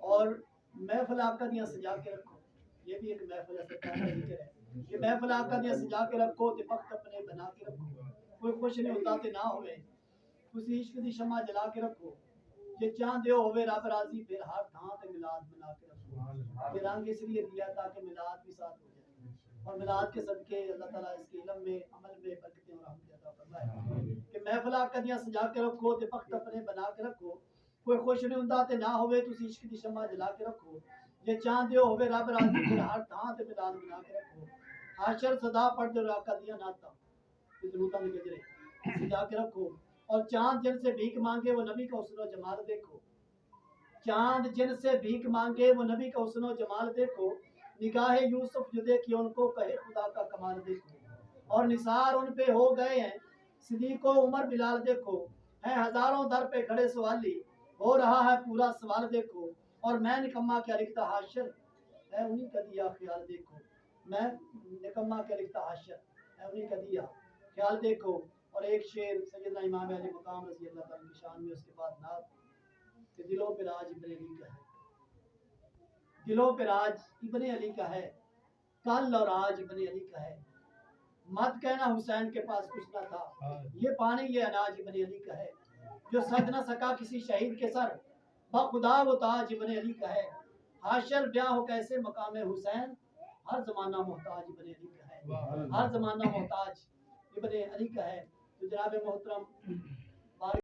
اور محفل آقا دیاں سجا کے رکھو، یہ بھی ایک محفل ہے، پہلا ذکر ہے، یہ محفل آقا دیاں سجا کے رکھو تے وقت اپنے بنا کے رکھو، کوئی خوش نہیں ہوتا تے نہ ہوئے، تسی عشق دی شمع جلا کے رکھو، یہ چاہتے ہو ہوئے رب راضی پھر ہر تھاں تے میلاد بنا کے رکھو، یہ رنگ اس لیے دیا تاکہ میلاد بھی ساتھ ہو جائے، اور میلاد کے صدقے اللہ تعالیٰ اس کے علم میں عمل میں برکتیں اور رحمتیں عطا فرمائے، کہ محفل آقا دیاں سجا کے رکھو تے وقت اپنے بنا کے رکھو، کوئی خوش نہیں ہوتا تے نہ ہوئے تسی عشق دی شمع جلا کے رکھو، یہ چاہتے ہو ہوئے رب راضی پھر ہر تھاں تے میلاد بنا کے رکھو، حاشر صدا پڑھ دے آقا دیاں نعتاں دروداں دے گجرے سجا کے رکھو، اور چاند جن سے بھیک مانگے وہ نبی کا حسن و جمال دیکھو، چاند جن سے بھیک مانگے وہ نبی کا حسن و جمال دیکھو، نگاہ یوسف جو دیکھی ان کو کہے خدا کا کمال دیکھو، اور نثار ان پہ ہو گئے ہیں صدیق و عمر بلال دیکھو، ہیں ہزاروں در پہ کھڑے سوالی ہو رہا ہے پورا سوال دیکھو، اور میں نکما کیا لکھتا حاشر ہے انہی کا دیا خیال دیکھو، میں نکما کیا لکھتا حاشر ہے انہی کا دیا خیال دیکھو، اور ایک شعر سیدنا امام علی مقام رضی اللہ تعالیٰ کی شان میں اس کے بعد نعت کہ دلوں پہ راج ابن علی کا ہے، دلوں پہ راج ابن علی کا ہے، کل اور آج ابن علی کا ہے، مت کہنا حسین کے پاس کچھ نہ تھا، یہ پانی یہ اناج ابن علی کا ہے، جو سج نہ سکا کسی شہید کے سر بخدا وہ تاج ابن علی کا ہے، حاشر بیاہ ہو کیسے مقام حسین ہر زمانہ محتاج ابن علی کا ہے، ہر زمانہ محتاج ابن علی کا ہے۔ تو جناب محترم